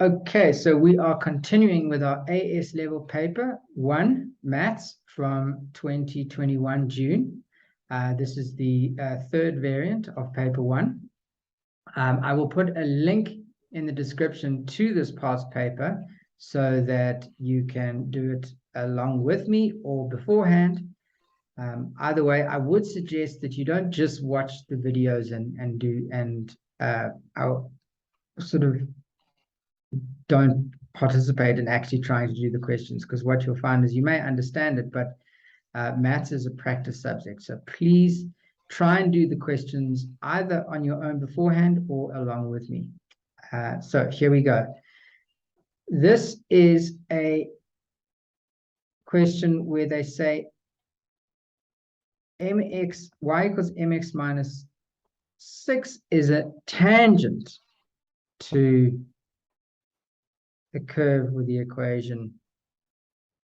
Okay, so we are continuing with our AS level paper 1, Maths from 2021 June. This is the third variant of paper 1. I will put a link in the description to this past paper so that you can do it along with me or beforehand. Either way, I would suggest that you don't just watch the videos and I'll sort of don't participate in actually trying to do the questions, because what you'll find is you may understand it, but maths is a practice subject. So please try and do the questions either on your own beforehand or along with me. So here we go. This is a question where they say y equals mx minus 6 is a tangent to the curve with the equation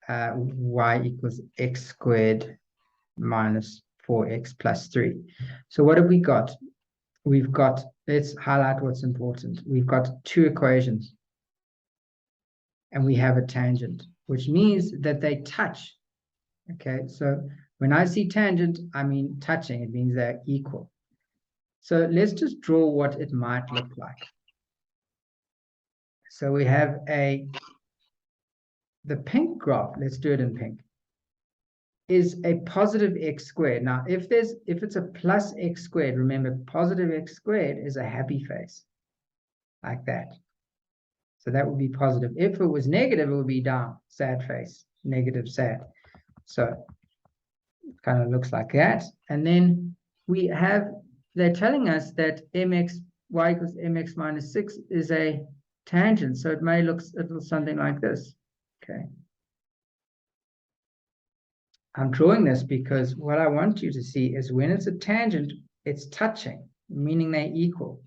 y equals x squared minus 4x plus 3. So what have we got? We've got, let's highlight what's important. We've got two equations and we have a tangent, which means that they touch. Okay, so when I see tangent, I mean touching. It means they're equal. So let's just draw what it might look like. So we have the pink graph, let's do it in pink, is a positive x squared. Now, if it's a plus x squared, remember positive x squared is a happy face, like that. So that would be positive. If it was negative, it would be down, sad face, negative, sad. So it kind of looks like that. And then they're telling us that y equals mx minus 6 is a tangent. So it may look something like this. Okay. I'm drawing this because what I want you to see is when it's a tangent, it's touching, meaning they're equal.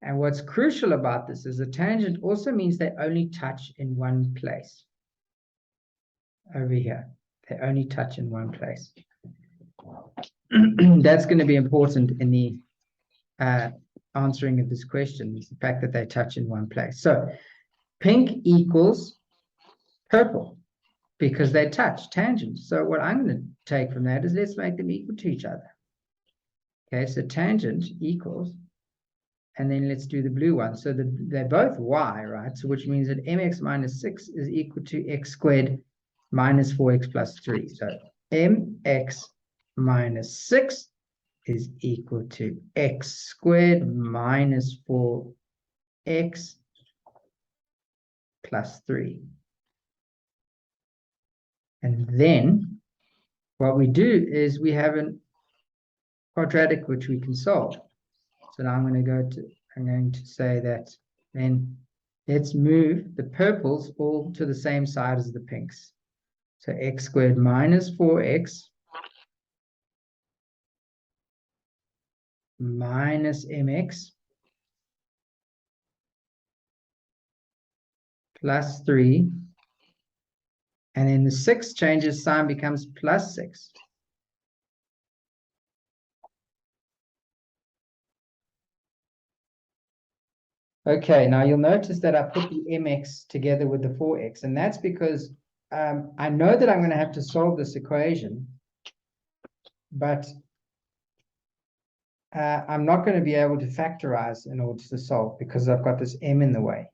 And what's crucial about this is a tangent also means they only touch in one place. Over here, they only touch in one place. That's going to be important in the answering of this question, is the fact that they touch in one place. So pink equals purple, because they touch tangents. So what I'm going to take from that is let's make them equal to each other. Okay, so tangent equals, and then let's do the blue one. So they're both y, right? So which means that mx minus 6 is equal to x squared minus 4x plus 3. So mx minus 6 is equal to x squared minus 4x plus 3. And then what we do is we have a quadratic which we can solve. So now I'm going to say that then let's move the purples all to the same side as the pinks. So x squared minus 4x minus mx plus 3. And then the 6 changes sign, becomes plus 6. Okay, now you'll notice that I put the mx together with the 4x, and that's because I know that I'm going to have to solve this equation, but I'm not going to be able to factorize in order to solve because I've got this m in the way.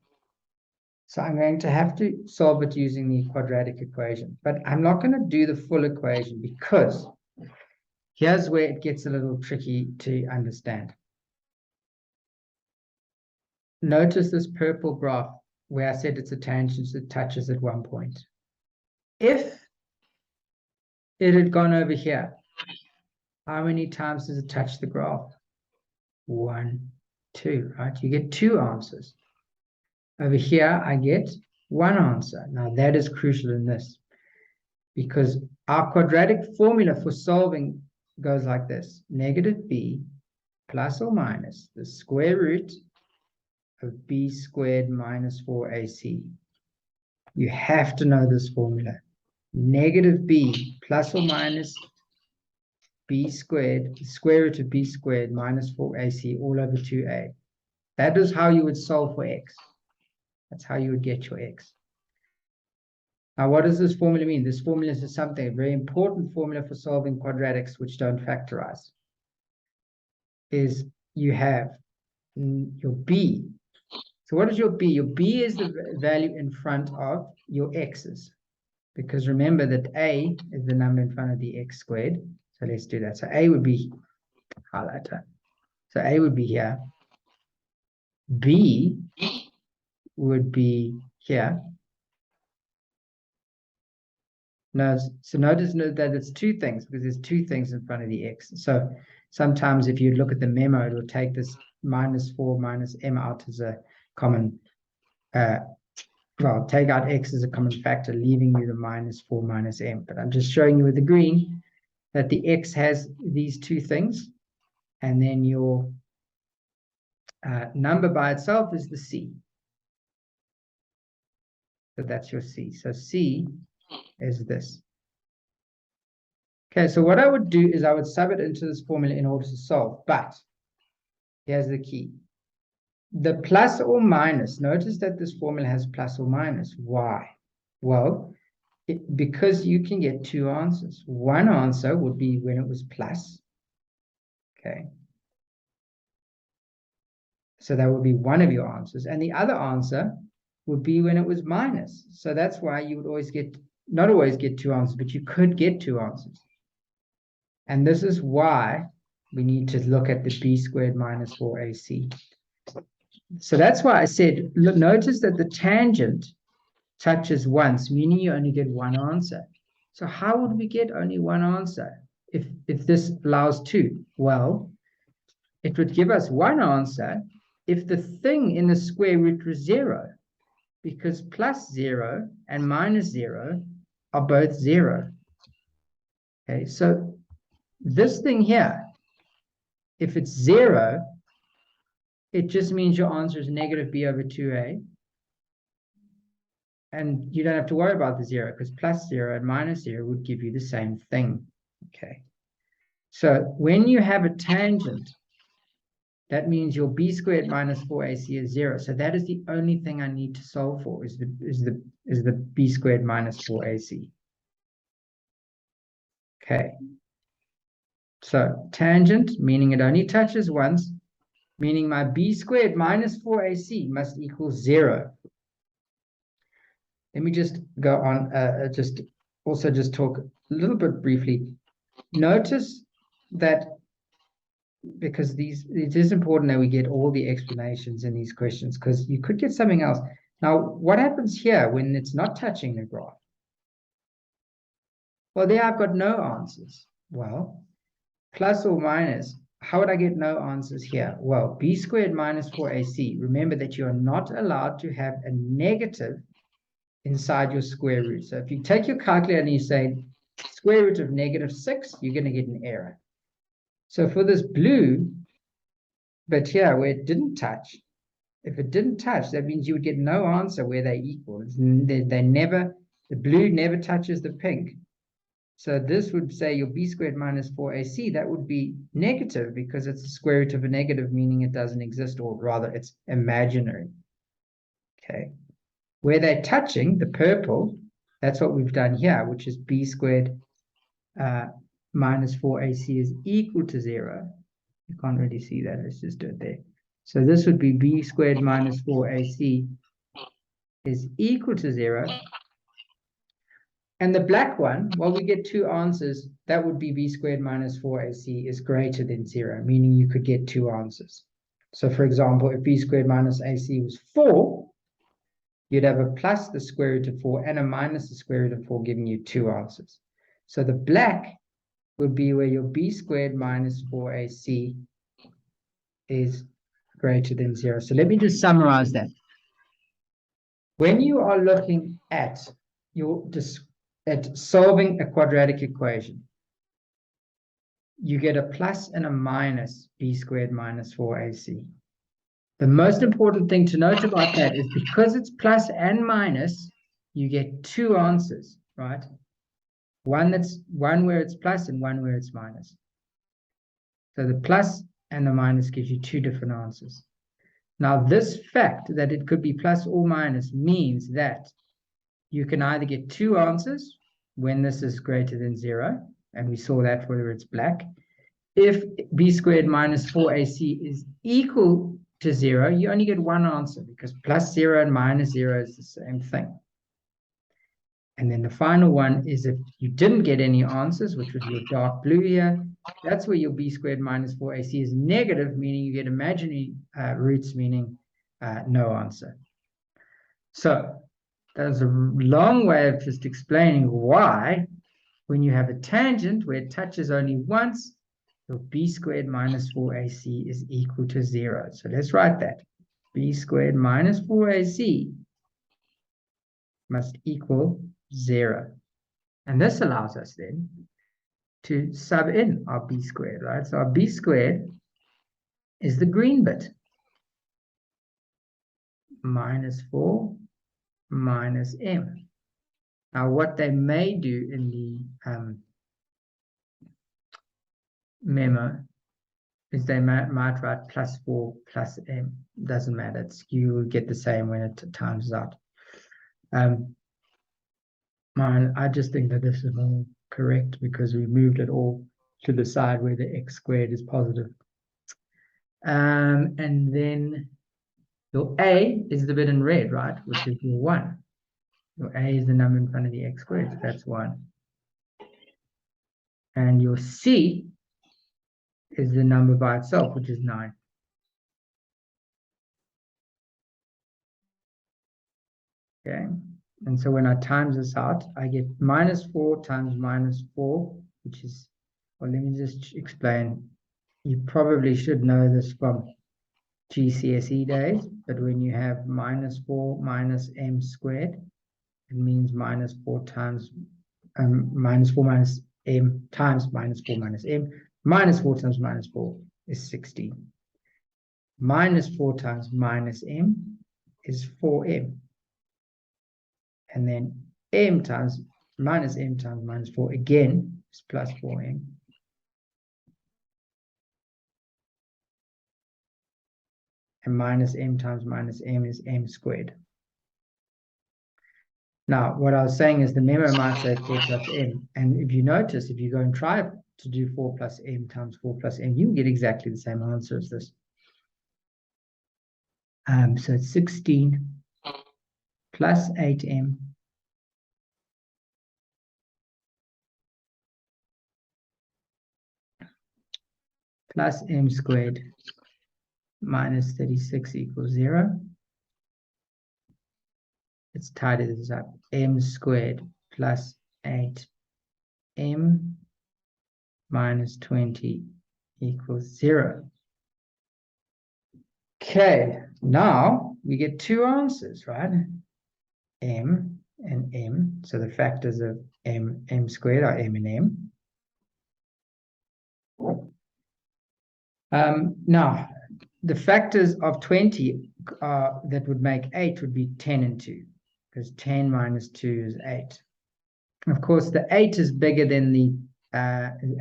So I'm going to have to solve it using the quadratic equation, but I'm not going to do the full equation because here's where it gets a little tricky to understand. Notice this purple graph where I said it's a tangent that touches at one point. If it had gone over here, how many times does it touch the graph? 1, 2, right? You get 2 answers. Over here, I get 1 answer. Now, that is crucial in this because our quadratic formula for solving goes like this. Negative b plus or minus the square root of b squared minus 4ac. You have to know this formula. Negative b plus or minus b squared, the square root of b squared minus 4ac all over 2a. That is how you would solve for x. That's how you would get your x. Now, what does this formula mean? This formula is something, a very important formula for solving quadratics which don't factorize. Is you have your b. So what is your b? Your b is the value in front of your x's. Because remember that a is the number in front of the x squared. So let's do that. So a would be highlighter. So a would be here. B would be here. No, so notice that it's two things because there's two things in front of the x. So sometimes if you look at the memo, it will take this -4 minus m out as a common, well, take out x as a common factor, leaving you the -4 minus m. But I'm just showing you with the green that the x has these two things, and then your number by itself is the c. So that's your c. So c is this. Okay, so what I would do is I would sub it into this formula in order to solve, but here's the key. The plus or minus, notice that this formula has plus or minus. Why? Well, because you can get two answers. One answer would be when it was plus. Okay. So that would be one of your answers. And the other answer would be when it was minus. So that's why you would always get, not always get two answers, but you could get two answers. And this is why we need to look at the b squared minus 4ac. So that's why I said, look, notice that the tangent touches once, meaning you only get one answer. So how would we get only one answer if this allows two? Well, it would give us one answer if the thing in the square root was 0, because plus 0 and minus 0 are both 0. Okay, so this thing here, if it's 0, it just means your answer is negative b over 2a. And you don't have to worry about the 0, because plus 0 and minus 0 would give you the same thing. Okay. So when you have a tangent, that means your b squared minus 4ac is 0. So that is the only thing I need to solve for, is the b squared minus 4ac. Okay. So tangent, meaning it only touches once, meaning my b squared minus 4ac must equal 0. Let me just go on, just talk a little bit briefly. Notice that, because it is important that we get all the explanations in these questions, because you could get something else. Now, what happens here when it's not touching the graph? Well, there I've got no answers. Well, plus or minus, how would I get no answers here? Well, b squared minus 4ac, remember that you are not allowed to have a negative inside your square root. So if you take your calculator and you say square root of -6, you're going to get an error. So for this blue, but here where it didn't touch, if it didn't touch, that means you would get no answer where they equal. They never, the blue never touches the pink. So this would say your b squared minus 4ac, that would be negative because it's the square root of a negative, meaning it doesn't exist, or rather it's imaginary. Okay. Where they're touching, the purple, that's what we've done here, which is b squared minus 4ac is equal to 0. You can't really see that. Let's just do it there. So this would be b squared minus 4ac is equal to 0. And the black one, well, we get two answers. That would be b squared minus 4ac is greater than 0, meaning you could get two answers. So for example, if b squared minus ac was 4, you'd have a plus the square root of 4 and a minus the square root of 4, giving you two answers. So the black would be where your b squared minus 4ac is greater than 0. So let me just summarize that. When you are looking at solving a quadratic equation, you get a plus and a minus b squared minus 4ac. The most important thing to note about that is because it's plus and minus, you get two answers, right? One where it's plus and one where it's minus. So the plus and the minus gives you two different answers. Now, this fact that it could be plus or minus means that you can either get two answers when this is greater than 0, and we saw that whether it's black. If b squared minus 4ac is equal to 0, you only get one answer because plus 0 and minus 0 is the same thing. And then the final one is if you didn't get any answers, which was your dark blue here, that's where your b squared minus 4ac is negative, meaning you get imaginary roots, meaning no answer. So that's a long way of just explaining why, when you have a tangent where it touches only once, your b squared minus 4ac is equal to 0. So let's write that. B squared minus 4ac must equal 0. And this allows us then to sub in our b squared, right? So our b squared is the green bit. Minus 4 minus m. Now what they may do in the memo is they might write plus 4 plus m. Doesn't matter. You will get the same when it times out. I just think that this is more correct because we moved it all to the side where the x squared is positive. And then your a is the bit in red, right? Which is your 1. Your a is the number in front of the x squared, so that's 1. And your c is the number by itself, which is 9. Okay, and so when I times this out, I get minus 4 times minus 4, which is, well, let me just explain. You probably should know this from GCSE days, but when you have minus 4 minus m squared, it means minus 4 times minus 4 minus m times minus 4 minus m. Minus 4 times minus 4 is 16. Minus 4 times minus m is 4m. And then m times minus 4 again is plus 4m. And minus m times minus m is m squared. Now, what I was saying is the memo might say 4 plus m. And if you notice, if you go and try to do 4 plus m times 4 plus m, you get exactly the same answer as this. So it's 16 plus 8m plus m squared minus 36 equals 0. Let's tidy this up. M squared plus 8m minus 20 equals 0. Okay, now we get two answers, right? M and m. So the factors of m squared are m and m. Now, the factors of 20 that would make 8 would be 10 and 2, because 10 minus 2 is 8. Of course, the 8 is bigger than the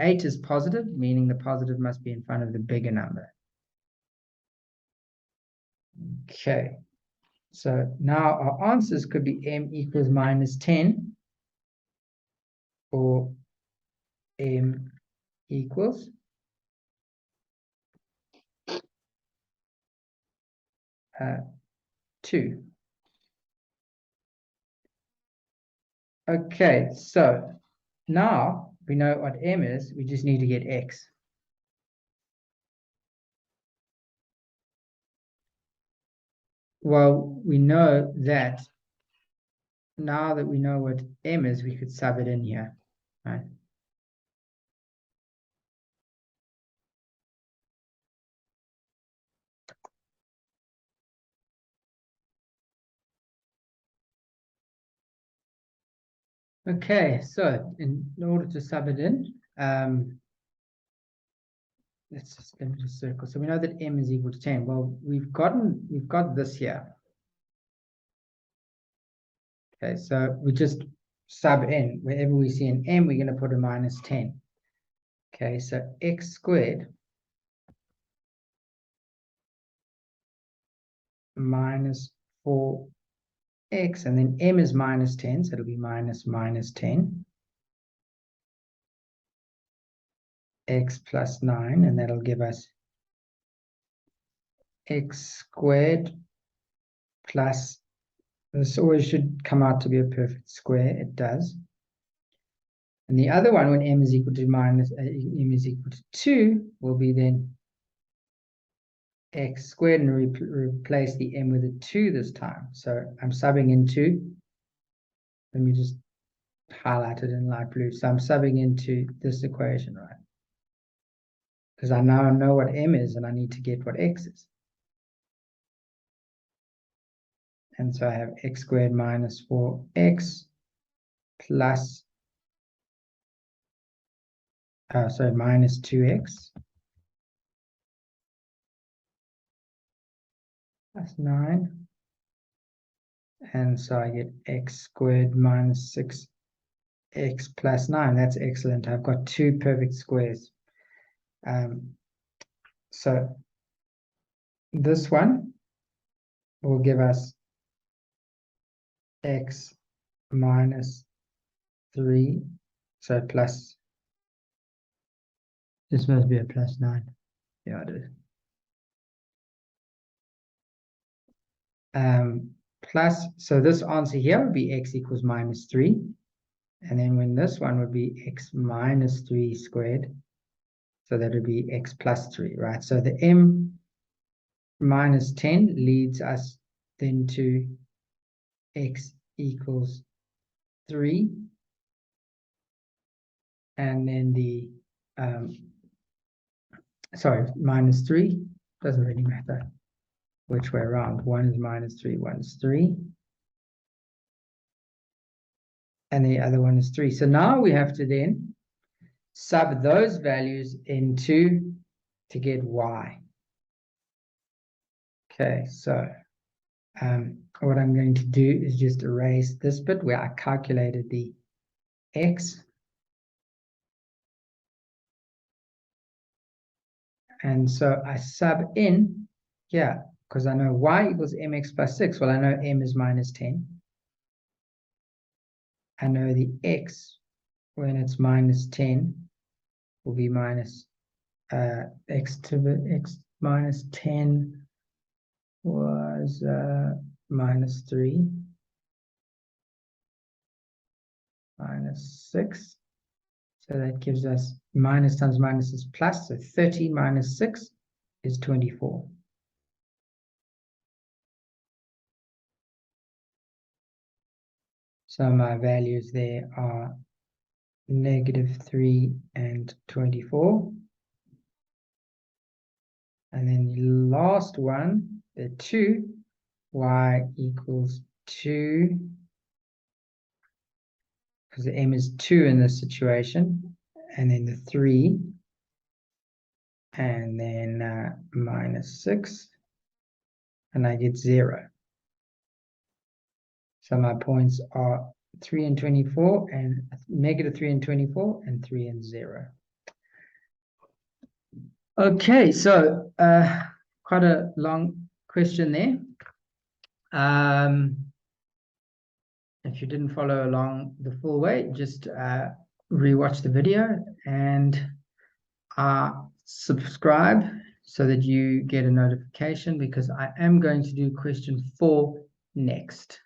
8 is positive, meaning the positive must be in front of the bigger number. Okay, so now our answers could be m equals minus 10 or m equals 2. Okay, so now we know what m is, we just need to get x. Well, we know that now that we know what m is, we could sub it in here, right? Okay, so in order to sub it in, let me just circle. So we know that m is equal to 10. Well, we've got this here. Okay, so we just sub in. Wherever we see an m, we're going to put a minus 10. Okay, so x squared minus 4x, and then m is minus 10, so it'll be minus 10, x plus 9, and that'll give us x squared plus, this always should come out to be a perfect square, it does. And the other one, when m is equal to m is equal to 2, will be then x squared, and replace the m with a 2 this time. So I'm subbing into, let me just highlight it in light blue. So I'm subbing into this equation, right? Because I now know what m is, and I need to get what x is. And so I have x squared minus 4x plus, minus 2x plus 9. And so I get x squared minus 6x plus 9. That's excellent. I've got two perfect squares. So this one will give us x minus 3, so plus, this must be a plus 9. Yeah, it is. Plus, so this answer here would be x equals minus 3. And then when this one would be x minus 3 squared, so that would be x plus 3, right? So the m minus 10 leads us then to x equals 3. And then the, minus 3, doesn't really matter which way around. 1 is minus 3, 1 is 3. And the other one is 3. So now we have to then sub those values into to get y. Okay, so what I'm going to do is just erase this bit where I calculated the x. And so I sub in here, because I know y equals mx plus 6. Well, I know m is minus 10. I know the x, when it's minus 10, will be minus x to the x minus 10 was minus 3 minus 6. So that gives us minus times minus is plus. So 30 minus 6 is 24. So my values there are -3 and 24. And then the last one, the 2, y equals 2, because the m is 2 in this situation, and then the 3, and then minus 6, and I get 0. So my points are 3 and 24, and -3 and 24, and 3 and 0. Okay, so quite a long question there. If you didn't follow along the full way, just rewatch the video and subscribe so that you get a notification, because I am going to do question 4 next.